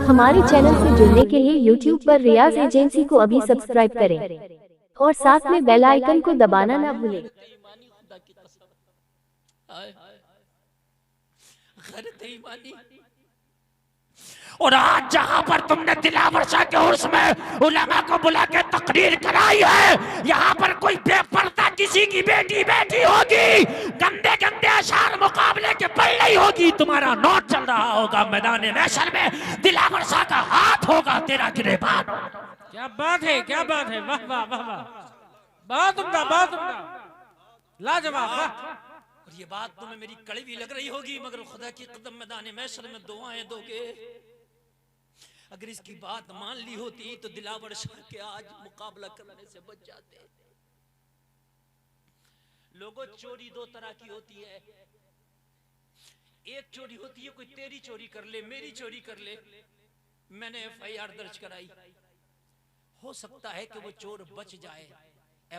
हमारे चैनल से जुड़ने के लिए YouTube पर रियाज एजेंसी को अभी सब्सक्राइब करें और साथ में बेल आइकन को दबाना ना भूलें। और आज जहां पर तुमने दिलावर शाह के उर्स में उलमा को बुला के तकरीर कराई है, यहाँ पर कोई बेपर्दा किसी की बेटी बेटी होगी, गंदे गंदे अशार मुकाबले के पल नहीं होगी, तुम्हारा नोट चल रहा होगा मैदान महशर में, दिलावर शाह का हाथ होगा तेरा गिरेबान। क्या बात है, क्या बात है, वाह वाह वाह वाह, बहुत उम्दा, बहुत उम्दा, लाजवाब, वाह। और ये बात तुम्हें मेरी कड़वी लग रही होगी, मगर खुदा की कदम मैदान महशर में दुआएं दोगे। अगर इसकी बात मान ली होती तो दिलावर शाह के आज मुकाबला करने से बच जाते। लोगों, चोरी दो तरह की होती है। एक चोरी होती है कोई तेरी चोरी कर ले, मेरी चोरी कर ले, मैंने FIR दर्ज कराई, हो सकता है कि वो चोर बच जाए।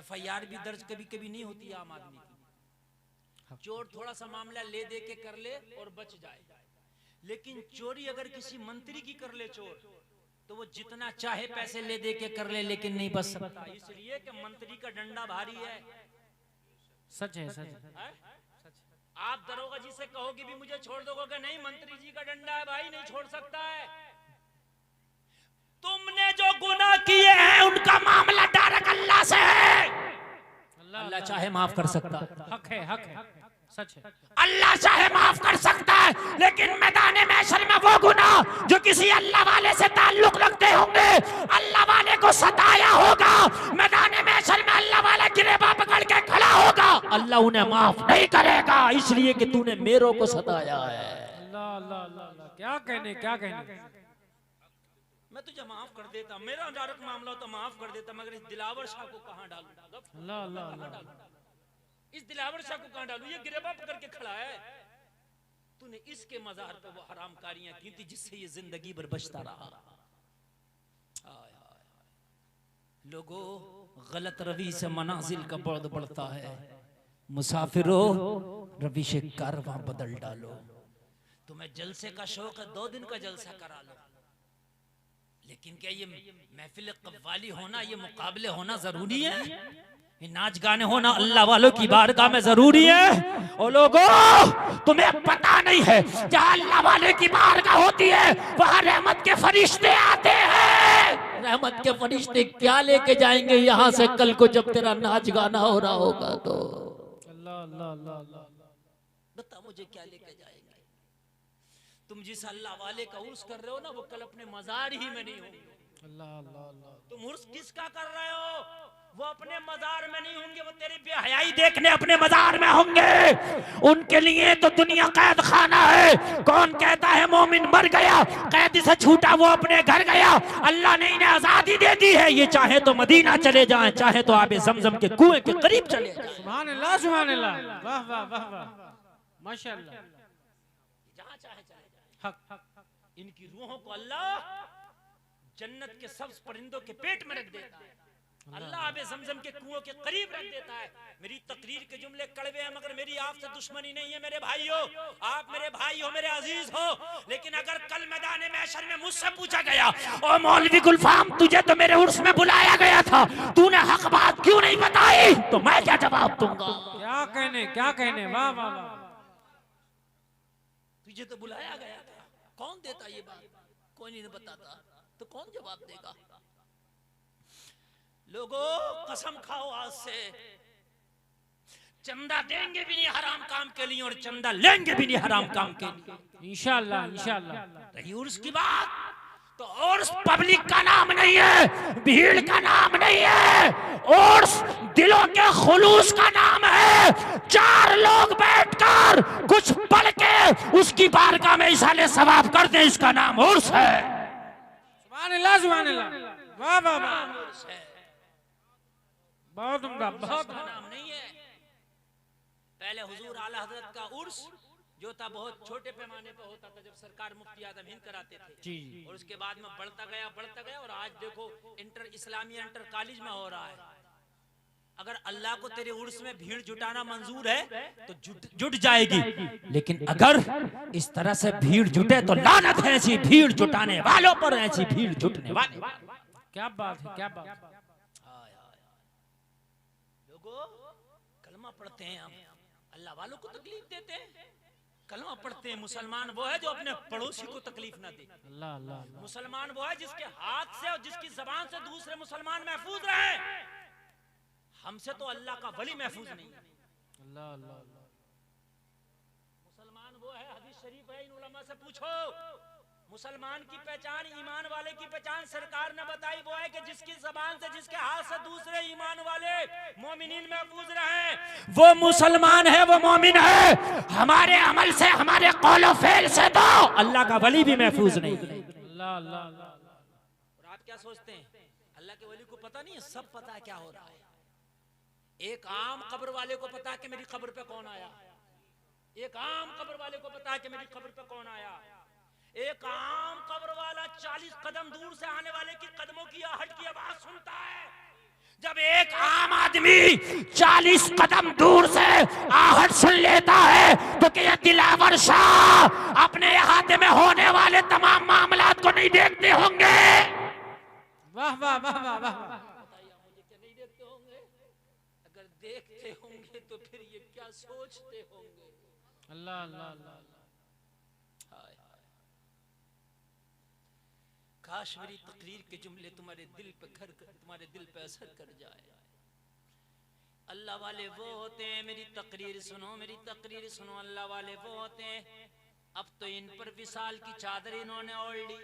FIR भी दर्ज कभी कभी नहीं होती आम आदमी की, चोर थोड़ा सा मामला ले दे के कर ले और बच जाए। लेकिन चोरी अगर किसी मंत्री की कर ले चोर, तो वो जितना चाहे पैसे ले दे के कर ले, लेकिन नहीं बच सकता, इसलिए कि मंत्री का डंडा भारी है। सच है, सच है। आप दरोगा जी से कहोगे भी मुझे छोड़ दोगे, नहीं मंत्री जी का डंडा है भाई, नहीं छोड़ सकता है। तुमने जो गुनाह किए हैं उनका मामला डायरेक्ट अल्लाह से है, अल्लाह चाहे माफ कर सकता है, हक है, हक है, सच है। अल्लाह चाहे माफ कर सकता है, लेकिन मैदान महशर में वो गुनाह जो किसी अल्लाह वाले से ताल्लुक रखते होंगे, अल्लाह वाले को सताया होगा, मैदान महशर में अल्लाह वाला गिरेबा पकड़ के खड़ा होगा, अल्लाह उन्हें माफ नहीं करेगा, इसलिए कि तूने मेरों को सताया है। अल्लाह अल्लाह अल्लाह, क्या कहने, क्या कहने। मैं तुझे माफ कर देता, मेरा डायरेक्ट मामला तो माफ कर देता, मगर इस दिलावर शाह को कहां डालूं? अल्लाह अल्लाह अल्लाह, इस दिलावर शाह को कहां डालूं? ये गिरेबा पकड़ के खड़ा है, तूने इसके मजार पे वो हरामकारियां की थी जिससे ये जिंदगी भर बचता रहा। लोगों, गलत रवि से मनाजिल का बुर्द बढ़ता है, मुसाफिरों रवि से कारवां बदल डालो। तुम्हें जलसे का शौक है, 2 दिन का जलसा करा लो, लेकिन क्या ये महफिल कव्वाली होना, ये मुकाबले होना जरूरी है? ये नाच गाने होना अल्लाह वालों की बारगाह में जरूरी है? और लोगों, तुम्हें पता नहीं है, जहां अल्लाह वाले की बारगाह होती है वहां रहमत के फरिश्ते आते हैं। रहमत के फरिश्ते क्या लेके जाएंगे यहाँ से कल को जब तेरा नाच गाना हो रहा होगा? तो अल्लाह अल्लाह अल्लाह, बता मुझे क्या लेके जाएंगे? तुम जिस अल्लाह वाले का उर्स कर रहे हो ना, वो कल अपने मजार ही में नहीं होंगे। अल्लाह अल्लाह अल्लाह, तुम उर्स किसका कर रहे हो? वो अपने मजार में नहीं होंगे, वो तेरी बेहयाई देखने अपने मजार में होंगे। उनके लिए तो दुनिया कैद खाना है। कौन कहता है मोमिन मर गया, कैद से छूटा वो अपने घर गया? अल्लाह ने इन्हें आजादी दे दी है, ये चाहे तो मदीना चले जाएं, चाहे तो आबे ज़मज़म के कुएं के करीब चले जाएं। सुभान अल्लाह, सुभान अल्लाह, वाह वाह वाह वाह, माशाअल्लाह, जहां चाहे चले जाएं। हक इनकी रूहों को अल्लाह जन्नत के सब्ज परिंदों के पेट में रख देता है, अल्लाह आबे ज़मज़म के कुओं के करीब रख देता है। मेरी तकरीर के जुमले कड़वे हैं, मगर मेरी आपसे दुश्मनी नहीं है मेरे भाइयों। आप मेरे भाई हो, मेरे अजीज हो, लेकिन अगर कल मैदान महशर में मुझसे पूछा गया, ओ मौलवी गुलफाम तुझे तो मेरे उर्स में बुलाया गया था, तूने हक बात क्यों नहीं बताई? तो मैं क्या जवाब दूंगा? क्या कहने, क्या कहने, वाह वाह वाह। तुझे तो बुलाया गया था, कौन देता ये बात? कोई नहीं बताता तो कौन जवाब देगा? लोगों, कसम खाओ आज से, चंदा देंगे भी नहीं हराम काम के लिए और चंदा लेंगे भी नहीं हराम काम के लिए, इंशाअल्लाह इंशाअल्लाह। रही उर्स की बात, तो उर्स पब्लिक का नाम नहीं है, भीड़ का नाम नहीं है, उर्स दिलों के खुलूस का नाम है। 4 लोग बैठकर कुछ पढ़ के उसकी बारगाह में इसाले सवाब कर दे, इसका नाम उर्स है। सुभान अल्लाह, सुभान अल्लाह, वाह वाह वाह, बहुत उम्दा, बहुत नाम नहीं है। पहले हुजूर आला हजरत का उर्स जो था बहुत छोटे पैमाने पर होता था, जब सरकार मुफ्ती आजम हिंद कराते थे जी, और उसके बाद में बढ़ता गया और आज देखो इंटर इस्लामिया इंटर कॉलेज में हो रहा है। अगर अल्लाह को तेरे उर्स में भीड़ जुटाना मंजूर है तो जुट जाएगी, लेकिन अगर इस तरह से भीड़ जुटे तो लानत है ऐसी भीड़ जुटाने वालों पर, ऐसी भीड़ जुटने वाले। क्या बात है, क्या बात है। लोगों कलमा पढ़ते हैं हम, अल्लाह वालों को तकलीफ देते हैं। कलमा पढ़ते हैं मुसलमान वो है जो अपने पड़ोसी को तकलीफ ना दे। अल्लाह अल्लाह। मुसलमान वो है जिसके हाथ से और जिसकी जबान से दूसरे मुसलमान महफूज रहे। हमसे तो अल्लाह का वली महफूज नहीं। अल्लाह अल्लाह। मुसलमान वो है, हदीस शरीफ है, इन उलमा से पूछो, मुसलमान की पहचान, ईमान वाले की पहचान सरकार ने बताई वो है कि जिसकी जबान से, जिसके हाथ से दूसरे ईमान वाले मोमिनीन महफूज रहे, वो मुसलमान है, वो मोमिन है। हमारे अमल से, हमारे कौल फेल से तो अल्लाह का वली भी महफूज नहीं। अल्लाह अल्लाह। और आप क्या सोचते हैं अल्लाह के वली को पता नहीं है? सब पता है क्या हो रहा है। एक आम कब्र वाले को पता है कि मेरी कब्र पे कौन आया। एक आम कब्र वाले को पता है कि मेरी कब्र पे कौन आया। एक आम कब्र वाला 40 कदम दूर से आने वाले की कदमों की आहट की आवाज सुनता है। जब एक आम आदमी 40 कदम दूर से आहट सुन लेता है तो क्या दिलावर शाह अपने अहाते में होने वाले तमाम मामलात को नहीं देखते होंगे? वाह वाह वाह वाह वाह। नहीं देखते होंगे? अगर देखते होंगे तो फिर ये क्या सोचते होंगे? अल्लाह अल्लाह अल्लाह। काश मेरी तकरीर के जुमले तुम्हारे दिल पे असर कर जाए। अल्लाह वाले वो होते हैं, मेरी तकरीर सुनो, मेरी तकरीर सुनो, अल्लाह वाले वो होते हैं। अब तो इन पर विसाल की चादर इन्होंने ओढ़ ली।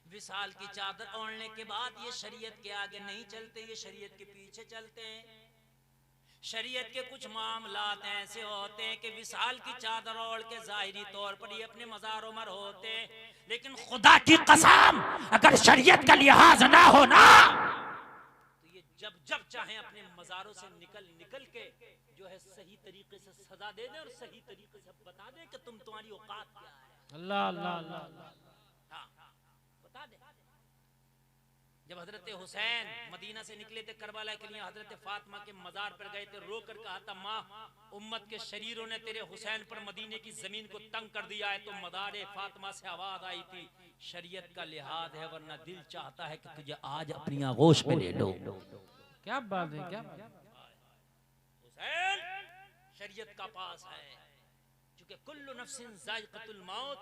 विसाल की चादर ओढ़ने के बाद ये शरीयत के आगे नहीं चलते, ये शरीयत के पीछे चलते हैं। शरीयत के कुछ मामलात ऐसे होते हैं कि विसाल की चादर ओढ़ के जाहिरी तौर पर ये अपने मज़ार उमर होते, लेकिन खुदा की कसम अगर शरीयत का लिहाज ना हो ना तो ये जब जब चाहे अपने मज़ारों से निकल के जो है सही तरीके से सजा दे दे और सही तरीके से बता दे कि तुम्हारी औकात क्या है। अल्लाह अल्लाह अल्लाह। हाँ, बता दे। जब हजरत हुसैन मदीना से निकले थे करबला के लिए, हजरत फातिमा के मजार पर गए थे, रो कर कहा था माँ उम्मत के शरीरों ने तेरे हुसैन पर मदीने की जमीन को तंग कर दिया है, तो मदार फातिमा से आवाज आई थी शरीयत का लिहाज है, वरना दिल चाहता है कि तुझे आज अपनी आगोश में ले लो। क्या बात है, क्या बात है। हुसैन शरीयत का पास है, क्योंकि कुल्लु नफ्सिन जायक़तुल मौत,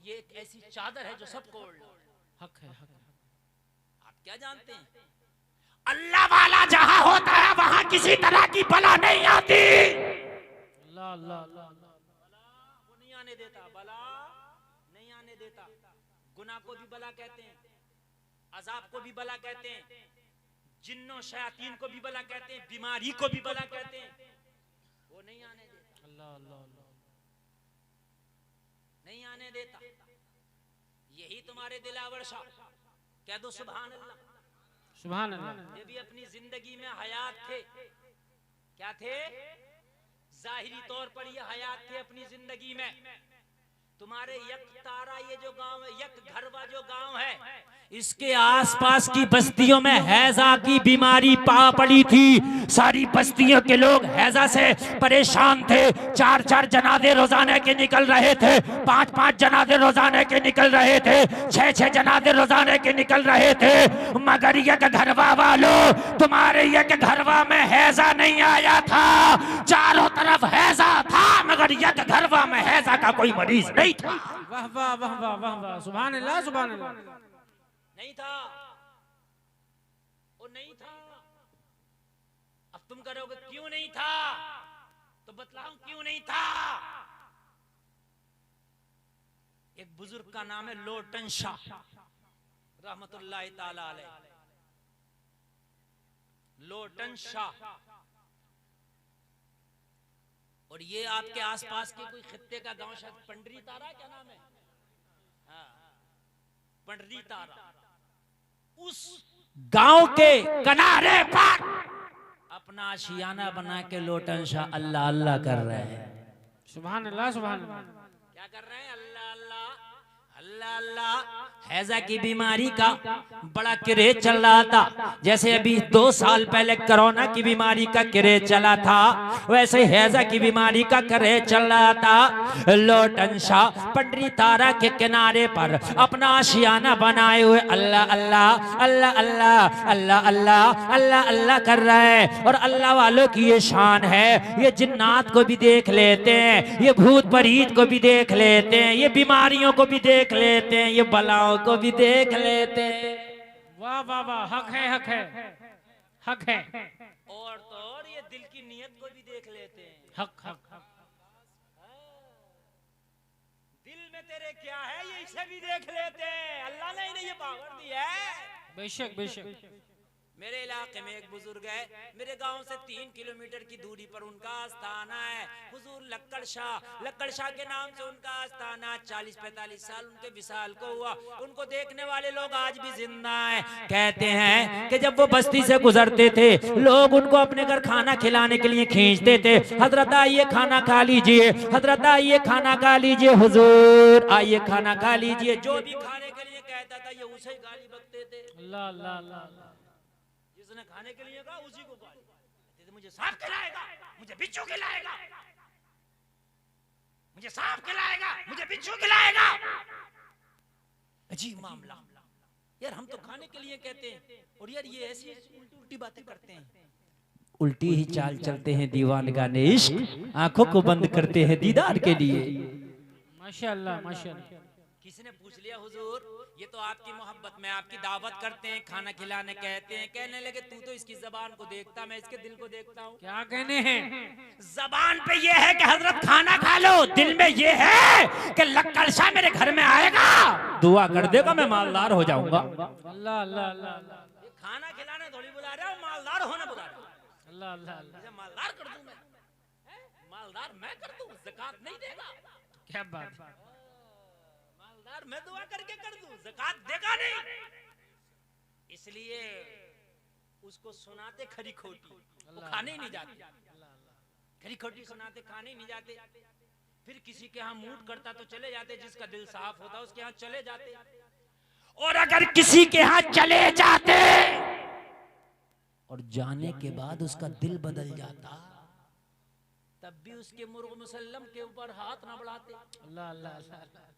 ये एक ऐसी चादर है जो सबको ओढ़ना हक है, हक है। क्या जानते हैं अल्लाह वाला जहां होता है वहां किसी तरह की बला नहीं आती। अल्लाह अल्लाह अल्लाह। बला वो नहीं आने देता, बला नहीं आने देता। गुनाह को भी बला कहते हैं, अजाब को भी बला कहते हैं, जिन्नों शयातीन को भी बला कहते हैं, बीमारी को भी बला कहते हैं, वो नहीं आने देता। अल्लाह अल्लाह अल्लाह। नहीं आने देता। यही तुम्हारे दिलावर शाह, कह दो सुभान अल्लाह। सुभान अल्लाह। ये भी अपनी जिंदगी में हयात थे। क्या थे? जाहिरी तौर पर ये हयात थे अपनी जिंदगी में। तुम्हारे यक तारा ये जो गांव है, यक घरवा जो गांव है, इसके आसपास की बस्तियों में हैजा की बीमारी पड़ी थी। सारी बस्तियों के लोग हैजा से परेशान थे। 4-4 जनाजे रोजाना के निकल रहे थे, 5-5 जनाजे रोजाना के निकल रहे थे, 6-6 जनाजे रोजाना के निकल रहे थे। मगर यक घरवा वालों, तुम्हारे यक घरवा में हैजा नहीं आया था। चारों तरफ हैजा था मगर यक घरवा में हैजा का कोई मरीज नहीं था। वाह वाह वाह वाह वाह वाह। सुभान अल्लाह, सुभान अल्लाह। नहीं था, वो नहीं था। अब तुम करोगे क्यों नहीं था, तो बतलाऊं क्यों नहीं था। एक बुजुर्ग का नाम है लोटन शाह रहमतुल्लाह ताला अलैह। लोटन शाह, और ये आपके आसपास के कोई खित्ते का गांव, शायद पंडरी तारा, क्या नाम है? हाँ, पंडरी तारा। उस गांव के किनारे पर अपना आशियाना बना के लोटन शाह अल्लाह अल्लाह कर रहे हैं। सुभान अल्लाह, सुभान अल्लाह। क्या कर रहे हैं? अल्लाह अल्लाह अल्लाह अल्लाह। हैजा की बीमारी का बड़ा क्रेज चल रहा था। जैसे अभी 2 साल पहले कोरोना की बीमारी का क्रेज चला था, वैसे हैजा की बीमारी का क्रेज चल रहा था। लोटन शाह पंडरी तारा के किनारे पर अपना आशियाना बनाए हुए अल्लाह अल्लाह अल्लाह अल्लाह अल्लाह अल्लाह अल्लाह अल्लाह कर रहे हैं। और अल्लाह वालों की ये शान है, ये जिन्नात को भी देख लेते हैं, ये भूत परीत को भी देख लेते हैं, ये बीमारियों को भी देख लेते हैं, ये बलाओं को भी देख लेते हैं। वाह वाह वाह, हक है हक है हक है। और तो और ये दिल की नीयत को भी देख लेते हैं। हक हक हक। दिल में तेरे क्या है ये इसे भी देख लेते हैं। अल्लाह ने इन्हें ये पावर दी है। बेशक बेशक। मेरे इलाके में एक बुजुर्ग है, मेरे गांव से 3 किलोमीटर की दूरी पर उनका आस्थाना है। हुजूर लक्कड़ शाह के नाम से उनका आस्थाना 40-45 साल उनके विशाल को हुआ। उनको देखने वाले लोग आज भी जिंदा हैं। कहते हैं कि जब वो बस्ती से गुजरते थे, लोग उनको अपने घर खाना खिलाने के लिए खींचते थे। हजरत आइए खाना खा लीजिए, हजरत आइए खाना खा लीजिए, हुजूर आइए खाना खा लीजिए। जो भी खाने के लिए कहता था ये उसे गाली बकते थे। अल्लाह अल्लाह अल्लाह। जिसने खाने के लिए कहा उसी को गाली। मुझे सांप खिलाएगा, मुझे बिच्छू खिलाएगा, मुझे सांप खिलाएगा, मुझे बिच्छू खिलाएगा। अजीब मामला। यार हम तो खाने के लिए कहते हैं और यार ये ऐसी उल्टी उल्टी बातें करते हैं। उल्टी ही चाल चलते हैं दीवानगाने इश्क, आंखों को बंद करते हैं दीदार के लिए। माशाअल्लाह माशाअल्लाह। किसी ने पूछ लिया हुजूर ये तो आपकी मोहब्बत में आपकी दावत करते हैं, खाना खिलाने कहते हैं। कहने लगे तू तो इसकी जबान को देखता, मैं इसके दिल को देखता हूँ। क्या कहने हैं? जबान पे ये है कि हजरत खाना खा लो, दिल में ये है कि लक्कड़ शाह मेरे घर में आएगा, दुआ कर देगा, मैं मालदार हो जाऊंगा। अल्लाह अल्लाह अल्लाह। खाना खिलाने थोड़ी बुला रहा हूँ, मालदार होने बुला रहा हूँ। अल्लाह अल्लाह अल्लाह। मालदार कर दूं मैं, मालदार मैं कर दूं, ज़कात नहीं देगा। क्या बात है? मालदार मैं दुआ करके कर दूं, ज़कात देगा नहीं। इसलिए उसको सुनाते खरी खोटी, वो खाने ही नहीं जाते। खरी खोटी सुनाते, खाने ही नहीं जाते। फिर किसी के यहाँ मूड करता तो चले जाते, जिसका दिल साफ होता उसके यहाँ चले जाते। और अगर किसी के यहाँ चले जाते और जाने के बाद उसका दिल बदल जाता, तब भी उसके मुर्ग मुसल्लम के ऊपर हाथ ना बढ़ाते। अल्लाह अल्लाह अल्लाह।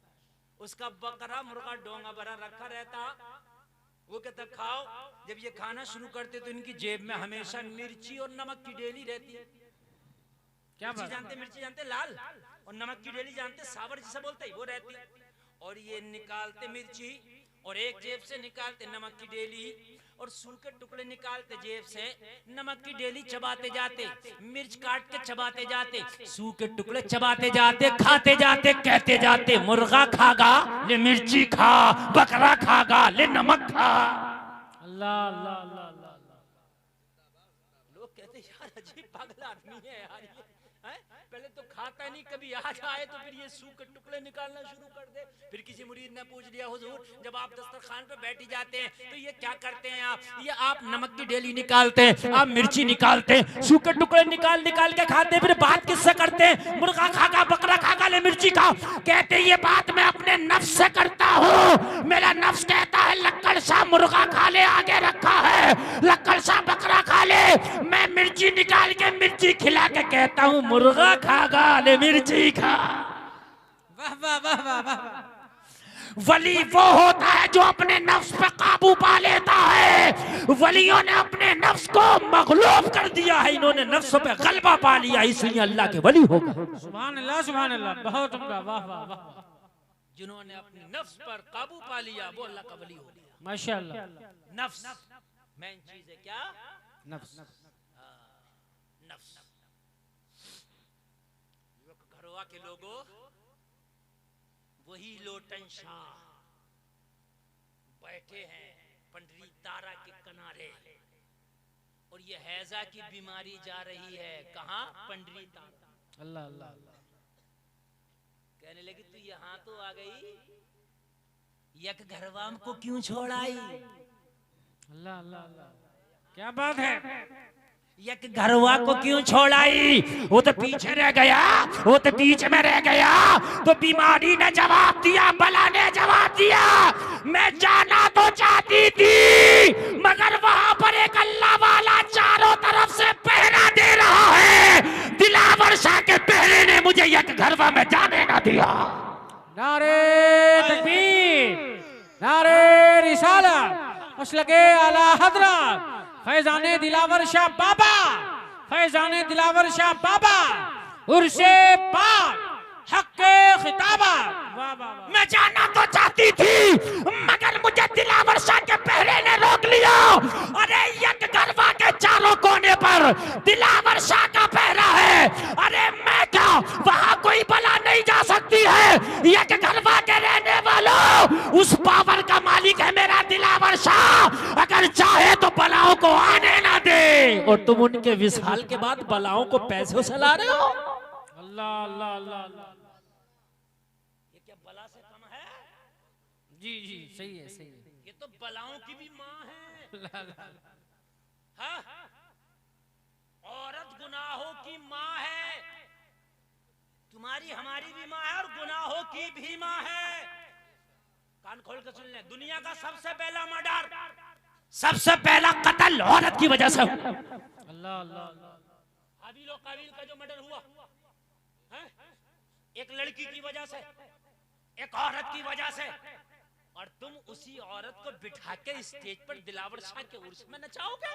उसका बकरा मुर्गा डोंगा भरा रखा रहता, वो कहता खाओ। जब ये खाना शुरू करते तो इनकी जेब में हमेशा मिर्ची और नमक की डेली रहती है। क्या मिर्ची जानते, मिर्ची जानते लाल, और नमक की डेली जानते सावर जिसे बोलते हैं, वो रहती। और ये निकालते मिर्ची और एक जेब से निकालते नमक की डेली, और सूखे के टुकड़े निकालते जेब से, नमक की डेली चबाते जाते, मिर्च काट के चबाते जाते, सूखे के टुकड़े चबाते जाते, खाते जाते, कहते जाते मुर्गा खागा ले मिर्ची खा, बकरा खागा ले नमक खा। अल्लाह अल्लाह अल्लाह अल्लाह। लोग कहते यार अजीब पागल आदमी है यार ये, हैं? पहले तो खाता नहीं, कभी आज आए तो फिर ये सूखे टुकड़े निकालना शुरू कर दे। फिर किसी मुरीद ने पूछ लिया हुजूर जब आप दस्तरखान पे बैठी जाते हैं तो ये क्या करते हैं आप? ये आप नमक की डेली निकालते हैं, आप मिर्ची निकालते हैं, सूखे टुकड़े निकाल निकाल के खाते हैं, फिर बात किससे करते हैं? मुर्गा खागा, बकरा खागा ले मिर्ची खा। कहते ये बात मैं अपने नफ्स से करता हूँ। मेरा नफ्स कहता है लक्कड़ शाह मुर्गा खा ले, आगे रखा है, लक्कड़ शाह बकरा खा ले। मैं मिर्ची निकाल के मिर्ची खिला के कहता हूँ मुर्गा खागा ले मिर्ची खा। वाह वाह वाह वाह वाह। वली वो होता है जो अपने नफ्स पे काबू पा लेता है। वलियों ने अपने नफ्स को मगलूब कर दिया है, इन्होंने नफ्स पे गलबा पा लिया, इसलिए अल्लाह के वली हो गए। सुभान अल्लाह सुभान अल्लाह। बहुत उम्दा। वाह वाह वाह। जिन्होंने अपने नफ्स पर काबू पा लिया वो अल्लाह का वली हो गया। माशाअल्लाह। नफ्स मेन चीज है। क्या? नफ्स। नफ्स। घरवा के लोगों, वही लोटन शाह बैठे हैं पंडरी तारा के किनारे, और ये हैजा की बीमारी जा रही है कहाँ? पंडरी तारा। अल्लाह अल्लाह अल्लाह। कहने लगी तू यहाँ तो आ गई, यक घरवाम को क्यों छोड़ आई? अल्लाह अल्लाह अल्लाह। क्या बात है? एक घरवा को क्यों छोड़ाई? वो तो पीछे रह गया, वो तो बीच में रह गया। तो बीमारी ने जवाब दिया, बला ने जवाब दिया। मैं जाना तो चाहती थी, मगर वहां पर एक अल्लाह वाला चारों तरफ से पहरा दे रहा है। दिलावर शाह के पहरे ने मुझे एक घरवा में जाने ना दिया। नारे तकबीर, नारे रिसालत, मसलके आला हजरत फैजाने दिलावर शाह बाबा, फैजाने दिलावर शाह बाबा, उर्से पाक हक्के खिताबा। मैं जाना तो चाहती थी, मगर मुझे दिलावर शाह के पहरे ने रोक लिया। अरे एक गरबा के चारों कोने पर दिलावर शाह का पहरा है। अरे मैं क्या, वहां कोई बला नहीं जा सकती है। एक गरबा के रहने वालों, उस पावर का मालिक है मेरा दिलावर शाह। अगर चाहे तो बलाओं को आने ना दे। और तुम उनके विशाल के बाद बलाओं को पैसों से ला रहे हो। अल्लाह अल्लाह अल्लाह। ये क्या बला से कम है? जी जी सही है सही है। ये तो बलाओं की भी माँ है। हाँ? औरत गुनाहों की माँ है। तुम्हारी हमारी भी माँ है और गुनाहों की भी माँ है। कान खोल कर सुन ले, दुनिया का सबसे पहला मर्डर, सबसे पहला कत्ल औरत की वजह से। अल्लाह अल्लाह। हाबिल और काबिल का जो मर्डर हुआ है, एक लड़की की वजह से, एक औरत की वजह से। और तुम उसी औरत को बिठा के स्टेज पर दिलावर शाह के उर्स में नचाओगे।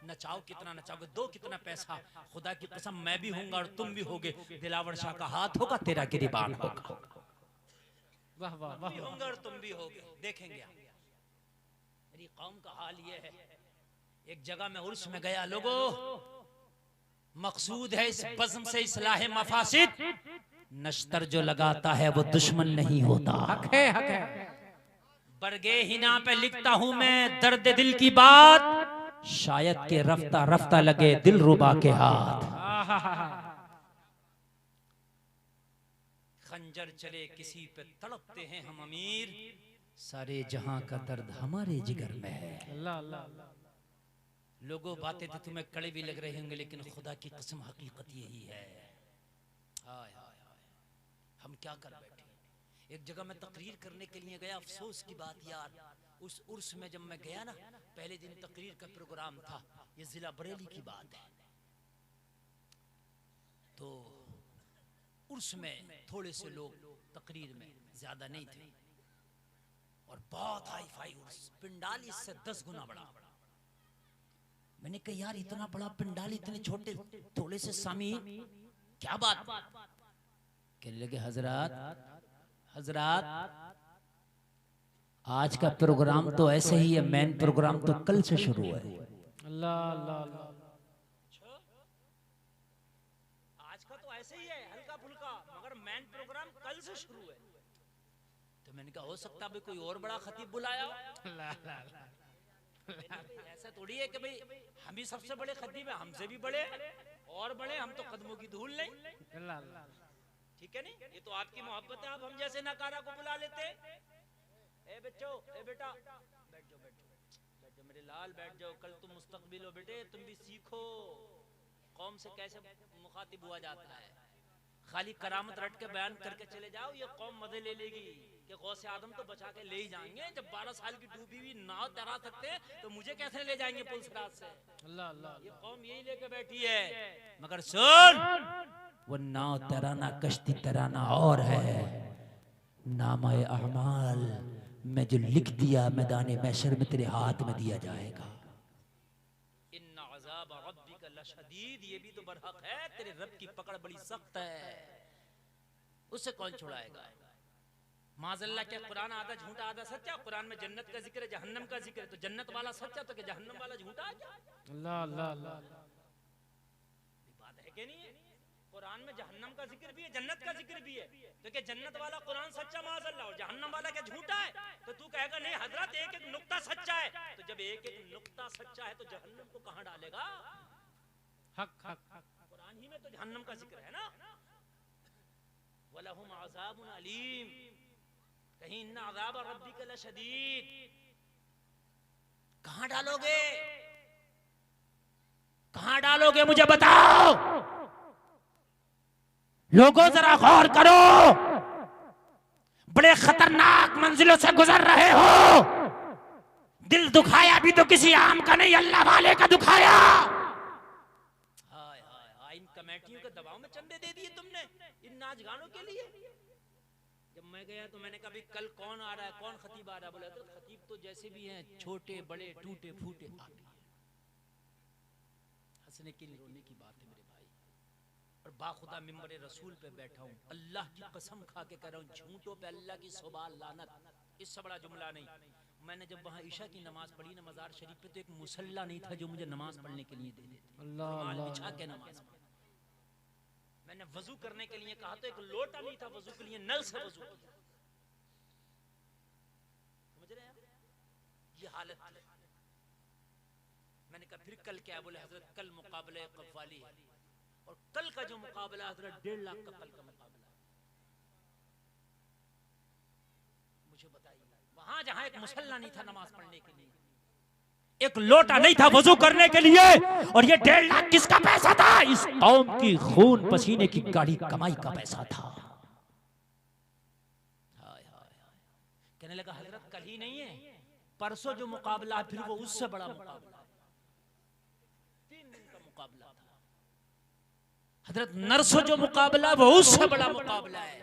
नचाओ, कितना नचाओगे? दो कितना पैसा? खुदा की कसम मैं भी हूंगा और तुम भी होगे। दिलावर शाह का हाथ होगा, तेरा गिरिबान होगा। वाह वाह वाह। होंगे और तुम भी होगे, देखेंगे। मेरी कौम का हाल ये है। एक जगह मैं उर्स में गया, लोगों, मकसूद है इस बज़्म से इस्लाह मफासिद। नश्तर जो लगाता है वो दुश्मन नहीं होता। हक है हक है। बरगे हिना पे लिखता हूं मैं दर्द दिल की बात, शायद के रफ्ता रफ्ता लगे दिल रुबा के हाथ। खंजर चले किसी पे तड़पते हैं हम अमीर, सारे जहां का दर्द हमारे जिगर में है। अल्लाह अल्लाह। लोगों बातें तो तुम्हें कड़े भी लग रहे होंगे, लेकिन खुदा की कसम हकीकत यही है। हाय हाय हाय, हम क्या कर बैठे। एक जगह मैं तकरीर करने के लिए गया, अफसोस की बात यार, उस उर्स में जब मैं गया ना, पहले दिन तकरीर का प्रोग्राम था। ये जिला बरेली की बात है। तो उर्स में थोड़े से लोग, तकरीर में ज्यादा नहीं थे, और बहुत हाई फाई उर्स, पिंडाल इससे 10 गुना बड़ा। मैंने कहा यार इतना बड़ा पिंडाल, इतने छोटे थोड़े से सामी, क्या बात? कहने लगे हजरात, हजरात आज का प्रोग्राम तो ऐसे ही है, मेन प्रोग्राम तो कल से शुरू है। अल्लाह अल्लाह। आज का तो ऐसे ही है, हल्का फुल्का, मगर मेन प्रोग्राम कल से शुरू है। तो मैंने कहा हो सकता है कोई और बड़ा खतीब बुलाया हो। ऐसा थोड़ी है कि भाई हम ही सबसे बड़े खतीब हैं, हमसे भी बड़े और बड़े, हम तो कदमों की धूल नहीं। ठीक है नहीं? ये तो आपकी मोहब्बत है, आप हम जैसे नकारा को बुला लेते। ए बच्चों, ए बेटा, बैठ जाओ बैठ जाओ बैठ जाओ मेरे लाल, बैठ जाओ। कल तुम मुस्तकबिल हो बेटे, तुम भी सीखो कौम से कैसे मुखातिब हुआ जाता है। खाली करामत रट के बयान करके चले जाओ, ये कौम मजे ले लेगी कि गौसे आदम तो बचा के ले ही जाएंगे। जब 12 साल की डूबी हुई नाव तैरा सकते हैं तो मुझे कैसे ले जाएंगे पुलिस रात से? अल्लाह अल्लाह। ये कौम यही लेके बैठी है। मगर सुन, वो नाव तैराना, कश्ती तैराना और है। नामाए अहमाल में जो लिख दिया मैदान महशर में तेरे हाथ में दिया जाएगा। इन्ना अज़ाब रब्बिका लशदीद, ये भी तो बरहक है, तेरे रब की पकड़ बड़ी सख्त है, उससे कौन छुड़ाएगा? माज़अल्लाह क्या कुरान आधा झूठा आधा सच्चा? कुरान में जन्नत का जिक्र है, जहन्नम का जिक्र है, तो जन्नत वाला सच्चा तो क्या जहन्नम वाला झूठा है क्या? अल्लाह अल्लाह अल्लाह। बात है कि नहीं है? कुरान में जहन्नम का जिक्र भी है, जन्नत का जिक्र भी है, तो क्या जन्नत वाला कुरान सच्चा माज़अल्लाह और जहन्नम वाला क्या झूठा है? तो तू कहेगा नहीं हजरत एक एक नुक्ता सच्चा है। तो जब एक एक नुक्ता सच्चा है तो जहन्नम को कहां डालेगा? हक हक हक। कुरान ही में तो जहन्नम का जिक्र है ना। वलहुम अज़ाबुन अलीम, कहीं इन्ना अज़ाब रब्बिका लशदीद, कहां डालोगे? कहां डालोगे मुझे बताओ। लोगों जरा गौर करो, बड़े खतरनाक मंजिलों से गुजर रहे हो। दिल दुखाया भी तो किसी आम का नहीं, अल्लाह वाले का दुखाया। हाय हाय हाय, इन कमेटियों के दबाव में चंदे दे दिए तुमने इन नाच गानों के लिए। जब मैं गया तो मैंने कहा भाई कल कौन आ रहा है, कौन खतीब आ रहा है। बोला तो खतीब तो जैसे भी हैं, छोटे बड़े टूटे फूटे आ गए। हंसने की रोने की बात है मेरे भाई। और बाखुदा मिंबर रसूल पे बैठा हूँ, अल्लाह की कसम खा के कह रहा हूँ, झूठों पे अल्लाह की सुबह लानत, इससे बड़ा जुमला नहीं। मैंने जब वहाँ ईशा की नमाज पढ़ी ना मजार शरीफ पे, तो एक मुसल्ला नहीं था जो मुझे नमाज पढ़ने के लिए दे देते। रुमाल बिछा के नमाज पढ़ी। मैंने वजू करने के लिए कहा तो एक लोटा नहीं था वजू के लिए, नल से वजू किया। समझ रहे हैं ये हालत। मैंने कहा फिर कल क्या है। बोले हजरत कल मुकाबले कव्वाली है, और कल का जो मुकाबला हजरत 1.5 लाख का कल का मुकाबला। मुझे बताइए, वहां जहां एक मुसल्ला नहीं था नमाज पढ़ने के लिए, एक लोटा नहीं था वजू करने के लिए, और ये 1.5 लाख किसका पैसा था? इस कौम की खून पसीने की गाड़ी कमाई का पैसा था। हाय हाय हाय। कहने लगा हजरत कल ही नहीं है, परसों जो मुकाबला है फिर वो उससे बड़ा मुकाबला है। 3 दिन का मुकाबला था हजरत। नरसों जो मुकाबला वो उससे बड़ा मुकाबला है।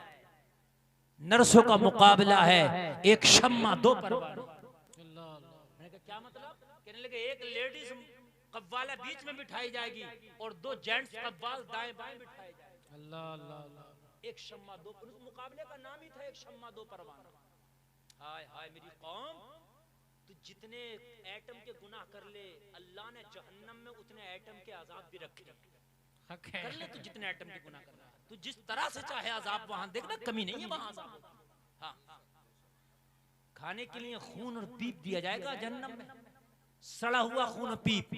नरसों का मुकाबला है एक शम्मा 2 परवान। मैंने कहा क्या मतलब? कहने लगे एक लेडीज कव्वाला बीच में बिठाई जाएगी और 2 जेंट्स कव्वाल दाएं बाएं बिठाए जाएंगे। अल्लाह अल्लाह अल्लाह। एक शम्मा 2, मुकाबले का नाम ही था एक शम्मा 2 परवान। हाय हाय मेरी कौम, तू जितने एटम के गुनाह कर ले, अल्लाह ने जहन्नम में उतने एटम के अजाब भी रखे। कर ले तू जितने एटम के गुनाह कर रहा है, तू जिस तरह से चाहे अजाब वहां देखना, कमी नहीं है वहां अजाब। हाँ, खाने के लिए खून और पीप दिया जाएगा जहन्नम में, सड़ा हुआ खून और पीप,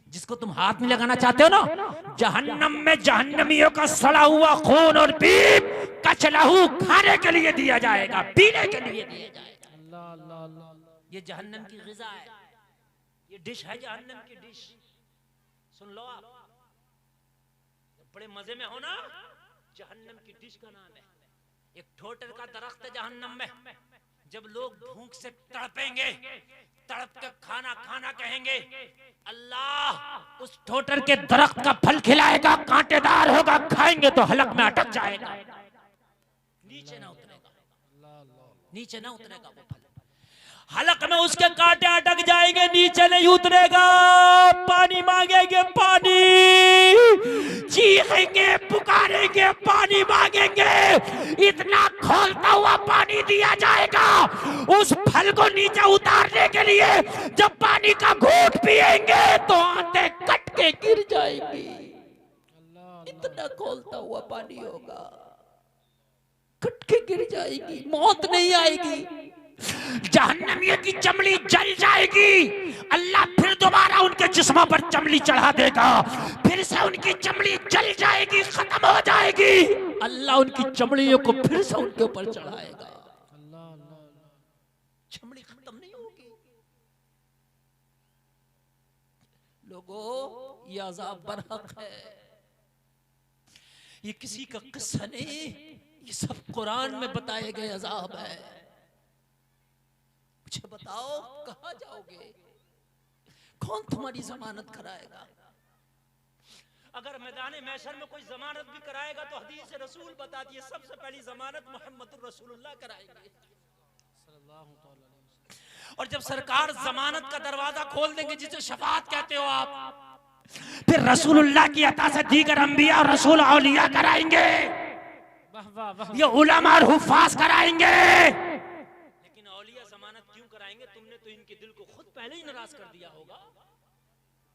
जिसको तुम हाथ में लगाना चाहते हो ना, जहन्नम में जहन्नमियों का सड़ा हुआ खून और पीप कचलहू खाने के लिए दिया जाएगा, पीने के लिए दिया जाएगा। अल्लाह अल्लाह अल्लाह। ये जहन्नम की ग़िज़ा है, ये डिश है जहन्नम की डिश। सुन लो आप, बड़े मजे में हो ना, जहन्नम की डिश का नाम है। एक ठोटर का दरख्त है जहन्नम में, जब लोग भूख से तड़पेंगे, तड़प के खाना खाना कहेंगे, अल्लाह उस ठोटर के दरख्त का फल खिलाएगा, कांटेदार होगा, खाएंगे तो हलक में अटक जाएगा, नीचे ना उतरेगा, नीचे ना उतरेगा वो फल, हलक में उसके कांटे अटक जाएंगे, नीचे नहीं उतरेगा। पानी मांगेंगे पानी, चीखेंगे पुकारेंगे पानी मांगेंगे, इतना खौलता हुआ पानी दिया जाएगा उस फल को नीचे उतारने के लिए। जब पानी का घूंट पिएंगे तो आंतें कट के गिर जाएंगी, इतना खौलता हुआ पानी होगा, कट के गिर जाएगी, मौत नहीं आएगी, जहन्नमियों की चमड़ी जल जाएगी। अल्लाह फिर दोबारा उनके जिस्मों पर चमड़ी चढ़ा देगा, फिर से उनकी चमड़ी जल जाएगी, खत्म हो जाएगी, अल्लाह उनकी चमड़ियों को फिर से उनके ऊपर चढ़ाएगा, चमड़ी खत्म नहीं होगी। लोगों, ये अज़ाब बरहक है, ये किसी का किस्सा नहीं, ये सब कुरान में बताए गए अज़ाब है। मुझे बताओ कहां जाओगे, कौन तुम्हारी जमानत कराएगा? अगर मैदान महशर में कोई जमानत भी कराएगा तो हदीस रसूल बताती है सबसे पहली जमानत मोहम्मद रसूलुल्लाह कराएंगे। और जब सरकार जमानत का दरवाजा खोल देंगे, जिसे शफाअत कहते हो आप, फिर रसूलुल्लाह की अता से दीगर अंबिया और रसूल औलिया कराएंगे, ये उलमा और हुफ्फाज कराएंगे। लेकिन औलिया जमानत क्यों कराएंगे? तुमने तो इनके दिल को खुद पहले ही नाराज कर दिया होगा,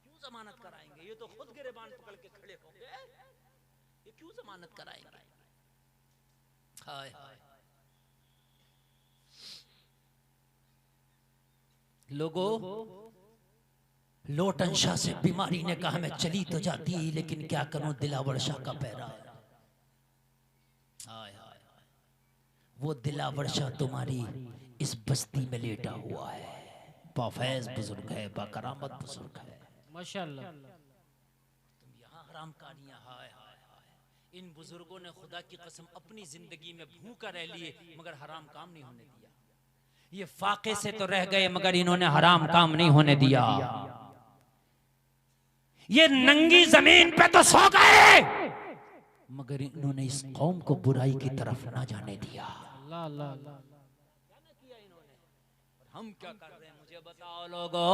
क्यों जमानत कराएंगे? ये तो खुद गिरेबान पकड़ के खड़े होंगे, ये क्यों जमानत कराएंगे? हाय हाय लोगों, लोटन शाह से बीमारी ने कहा मैं चली तो जाती, लेकिन क्या करूं दिलावर शाह का पैरा है। हाय हाय वो दिलावर शाह तुम्हारी इस बस्ती में लेटा हुआ है, बाफैज बुजुर्ग है, बाकरामत बुजुर्ग है, माशाअल्लाह। हरामकारियां, हाय हाय हाय। इन बुजुर्गों ने खुदा की कसम अपनी जिंदगी में भूखा रह लिए मगर हराम काम नहीं होने दिया। ये फाके से तो रह गए मगर इन्होंने हराम काम नहीं होने दिया। ये नंगी जमीन पे तो सो गए मगर इन्होंने इस कौम को बुराई की तरफ ना जाने दिया। अल्लाह अल्लाह अल्लाह। हम क्या कर रहे हैं मुझे बताओ लोगो।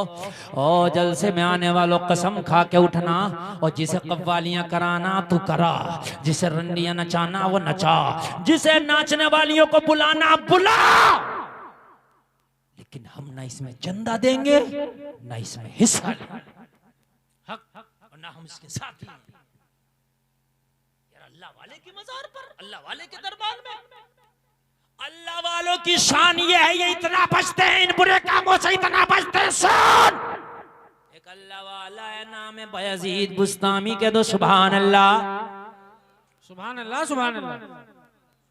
ओ जलसे में आने वालों कसम खा के उठना और जिसे कव्वालियां कराना तू करा, जिसे रंडियां नचाना वो नचा, जिसे नाचने वालियों को बुलाना बुला, लेकिन हम ना इसमें चंदा देंगे ना इसमें हिस्सा लेंगे, और ना हम इसके साथ हैं। यार अल्लाह वाले की मजार पर, अल्लाह वाले के दरबार में अल्लाह वालों की शान ये है, ये इतना बचते हैं, इन बुरे कामों से इतना बचते हैं। सुन, एक अल्लाह वाला है नाम है बायजीद बुस्तामी के दो सुभान अल्लाह, सुभान अल्लाह सुभान अल्लाह।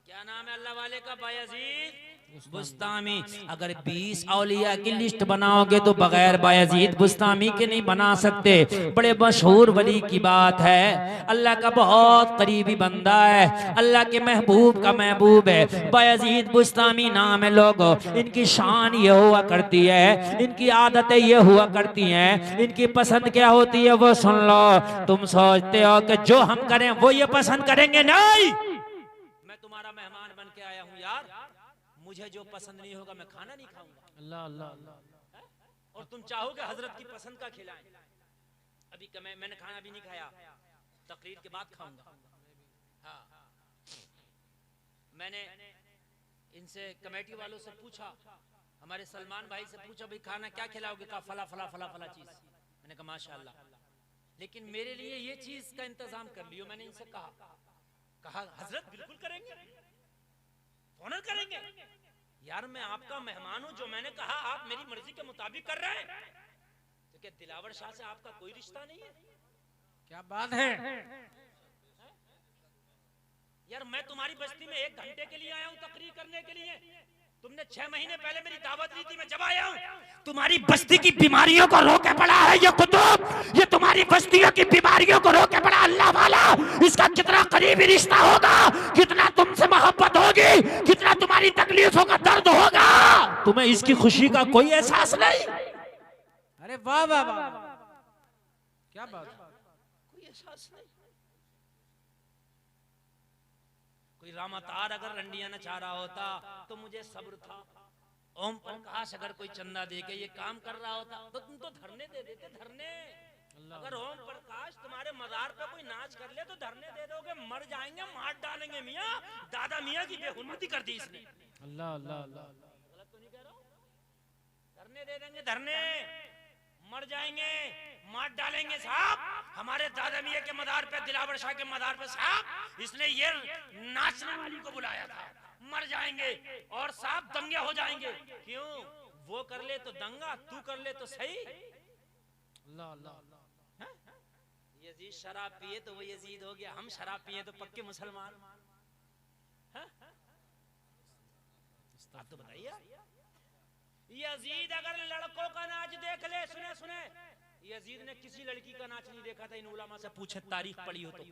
क्या नाम है अल्लाह वाले का? बायजीद बुस्तामी। अगर 20 औलिया की लिस्ट बनाओगे तो बगैर बायजीद बुस्तामी के नहीं बना सकते। बड़े मशहूर वली की बात है, अल्लाह का बहुत करीबी बंदा है, अल्लाह के महबूब का महबूब है, बायजीद बुस्तामी नाम है। लोगों इनकी शान ये हुआ करती है, इनकी आदतें ये हुआ करती हैं, इनकी पसंद क्या होती है वो सुन लो। तुम सोचते हो कि जो हम करें वो ये पसंद करेंगे, नहीं। मैं तुम्हारा मेहमान बन के आया हूँ यार, मुझे जो पसंद नहीं होगा मैं खाना नहीं खाऊंगा। अल्लाह अल्लाह अल्लाह। और तुम चाहोगे हजरत की पसंद का खिलाएं। अभी मैंने खाना भी नहीं खाया, तकरीर के बाद खाऊंगा। हाँ, मैंने इनसे कमेटी वालों से पूछा, हमारे सलमान भाई से पूछा भाई खाना क्या खिलाओगे? कहा फला फला फला फला चीज। मैंने कहा माशाल्लाह, लेकिन मेरे लिए ये चीज का इंतजाम कर लियो। मैंने इनसे कहा हजरत बिल्कुल करेंगे, ऑनर करेंगे। यार मैं आपका मेहमान हूं, जो मैंने कहा आप मेरी मर्जी के मुताबिक कर रहे हैं, तो क्या दिलावर शाह से आपका कोई रिश्ता नहीं है? क्या बात है यार मैं तुम्हारी बस्ती में 1 घंटे के लिए आया हूं तकरीर करने के लिए। तुमने 6 महीने पहले मेरी दावत दी थी, मैं जब आया हूं तुम्हारी बस्ती की बीमारियों को रोके पड़ा है ये कुतुब, ये तुम्हारी बस्तियों की बीमारियों को रोके पड़ा अल्लाह वाला। इसका कितना करीबी रिश्ता होगा, कितना तुमसे मोहब्बत होगी, कितना तुम्हारी तकलीफों का दर्द होगा, तुम्हें इसकी खुशी का कोई एहसास नहीं। अरे वाह वाह वाह, क्या बात। कोई एहसास नहीं। कोई रामातार अगर रंडियां नचा रहा होता तो मुझे सब्र था। ओम प्रकाश अगर कोई चंदा दे के ये काम कर रहा होता तो तुम तो धरने दे देते, धरने। अगर ओम प्रकाश तुम्हारे मजार पे कोई नाच कर ले तो धरने दे दोगे, मर जाएंगे, मार डालेंगे। मियाँ दादा मियाँ की बेहुरमती कर दी इसने। अल्लाह अल्लाह अल्लाह। गलत तो नहीं कह रहा हूँ? धरने दे देंगे, धरने, मर जाएंगे, मार डालेंगे साहब। हमारे दादा मियाँ के मदार पे, दिलावर शाह के मदार पे साहब इसने ये नाचने वाली को बुलाया था, मर जाएंगे और साहब दंगे हो जाएंगे। क्यों? वो कर ले तो दंगा, तू कर ले तो सही। अल्लाह अल्लाह अल्लाह। यजीद शराब पिए तो वो यजीद हो गया, हम शराब पिए तो पक्के मुसलमान। आप तो बताइए, यजीद अगर लड़कों का नाच देख ले, सुने सुने, यजीद ने किसी लड़की का नाच नहीं देखा था। इन उलमा से पूछे, तारीख पढ़ी हो तो,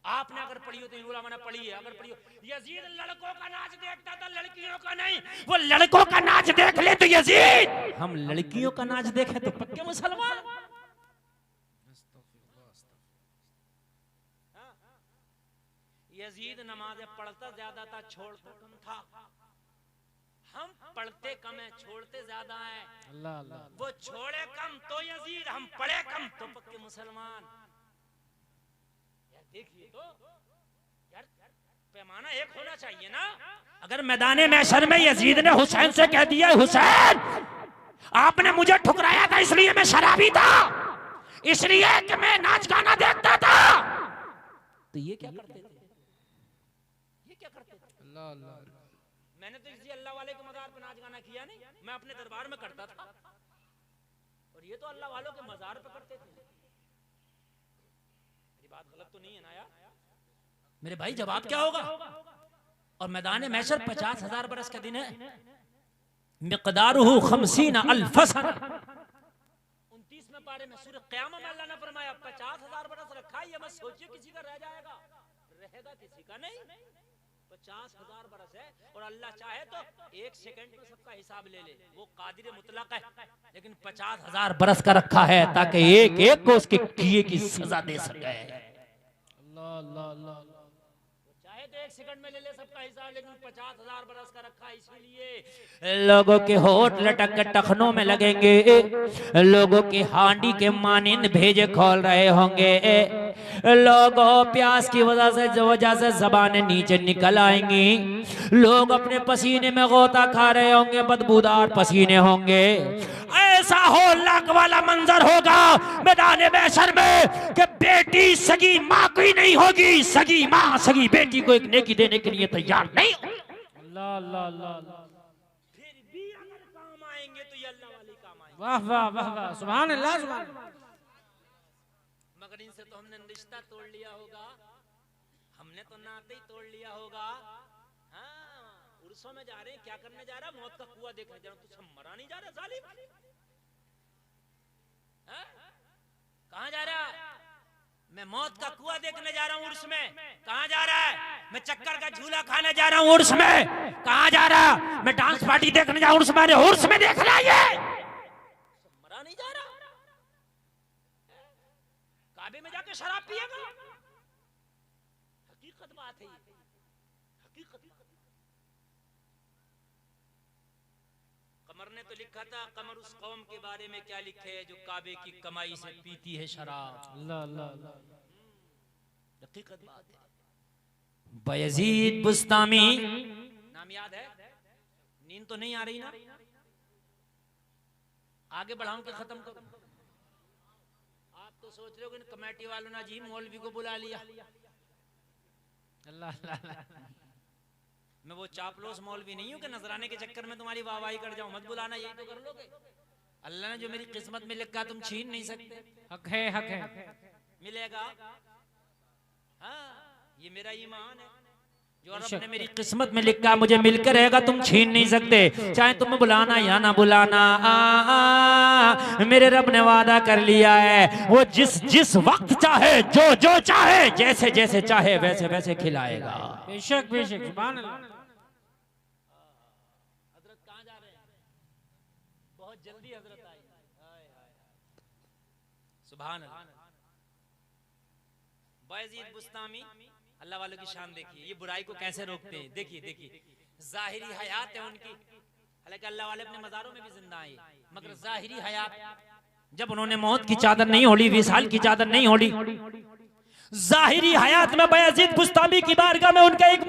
आपने अगर पढ़ी हो तो इन उलमा ने पढ़ी है, अगर पढ़ी हो। यजीद लड़कों का नाच देखता था, लड़कियों का नहीं। वो लड़कों का नाच देख ले तो यजीद, हम लड़कियों का नाच देखे तो पक्के मुसलमान। यजीद नमाज़ें पढ़ता ज्यादा था, छोड़ता कम था। हम पढ़ते कम है, छोड़ते ज्यादा है। अल्लाह अल्लाह। वो छोड़े कम तो यजीद, हम पढ़े कम तो पक्के मुसलमान। यार देखिए तो, यार पैमाना एक होना चाहिए ना। अगर मैदान महशर में यजीद ने हुसैन से कह दिया, हुसैन आपने मुझे ठुकराया था इसलिए मैं शराबी था, इसलिए कि मैं नाच गाना देखता था, तो ये क्या करते थे? ये क्या करते थे? अल्लाह अल्लाह। मैंने तो किसी अल्लाह वाले के मजार पे नाच गाना किया नहीं, मैं अपने दरबार में करता था, और ये तो अल्लाह वालों के मजार पे करते थे। मेरी बात गलत तो नहीं है ना यार? मेरे भाई जवाब क्या होगा? और मैदान महशर 50,000 बरस का दिन है, मिक़दारुहु 50 अल्फ सना, 29 में पारे में सूरह क़यामत में अल्लाह ने फरमाया 50,000 बरस रखा, ये मत सोचिए किसी का रह जाएगा, रहेगा किसी का नहीं। 50,000 बरस है और अल्लाह चाहे तो 1 सेकंड में सबका हिसाब ले ले, वो कादिर मुतलक है, लेकिन 50,000 बरस का रखा है ताकि एक एक को उसके किए की सजा दे सके। अल्लाह अल्लाह अल्लाह। चाहे तो 1 सेकंड में ले ले सबका हिसाब, लेकिन 50,000 बरस का रखा, इसलिए लोगों के होठ लटक के टखनों में लगेंगे, लोगों की हांडी के मानिंद भेजे खोल रहे होंगे, लोगों प्यास की वजह से जबानें नीचे निकल आएंगी, लोग अपने पसीने में गोता खा रहे होंगे, बदबूदार पसीने होंगे। ऐसा होलक वाला मंजर होगा मैदान महशर में कि बेटी सगी माँ कोई नहीं होगी, सगी माँ सगी बेटी को एक नेकी देने के लिए तैयार नहीं होगी। अल्लाह अल्लाह अल्लाह। फिर भी अगर काम आएंगे तो ये अल्लाह वाले काम आएंगे। वाह वाह वाह वाह, सुभान अल्लाह सुभान अल्लाह। मगर इनसे तो हमने रिश्ता तोड़ लिया होगा, हमने तो नाते ही तोड़ लिया होगा। हाँ, उर्सों में जा रहे हैं, क्या करने जा रहा, मौत का कुआं देखने जा रहा, तुझे मरा नहीं जा रहा जालिम। हाँ? कहाँ जा रहा? मैं मौत का कुआं देखने जा रहा हूँ उर्स में। कहाँ जा रहा है? मैं चक्कर का झूला खाने जा रहा हूँ उर्स में। कहाँ जा रहा? मैं डांस पार्टी देखने जा रहा हूँ उर्स में। उर्स में देखना ये मरा नहीं जा रहा, काबे में जाके शराब पिएगा। हकीकत बात है ये, हकीकत। कमर ने तो लिखा था, कमर उस कौम के बारे में क्या लिखे है जो काबे की कमाई से पीती है शराब। अल्लाह अल्लाह अल्लाह। हकीकत बात है। बयजीद बुस्तामी नाम याद है? नींद तो नहीं आ रही ना? आगे बढ़ाऊं कि खत्म करूं? आप तो सोच रहे हो कि कमेटी वालों ने जी मौलवी को बुला लिया। अल्लाह अल्लाह। मैं वो चापलोस मौलवी नहीं हूं कि नजराने के चक्कर में तुम्हारी वाहवाही कर जाऊं। मत बुलाना, यही तो कर लोगे। अल्लाह ने जो मेरी किस्मत में लिखा तुम छीन नहीं सकते। हक है हक है। मिलेगा। हाँ, ये मेरा ईमान है, जो रब ने मेरी किस्मत में लिखा मुझे मिलकर रहेगा, तुम छीन नहीं सकते। चाहे तुम बुलाना या ना बुलाना, मेरे रब ने वादा कर लिया है, वो जिस वक्त चाहे, जो चाहे, जैसे जैसे चाहे वैसे वैसे खिलाएगा। बेशक बेशक, सुभान अल्लाह। हजरत कहाँ जा रहे हैं? बहुत जल्दी हजरत आई। सुभान अल्लाह। बयजीद बुस्तामी, अल्लाह वालों की शान देखिए, ये बुराई को कैसे रोकते हैं। देखिए देखिए, जाहिरी हयात है उनकी, हालांकि अल्लाह वाले अपने मज़ारों में भी जिंदा आए, मगर जाहिरी हयात, जब उन्होंने मौत की चादर नहीं ओढ़ी, विसाल की चादर नहीं ओढ़ी, जाहिरी हयात में बयजीद बुस्तामी की बारगाह में उनका एक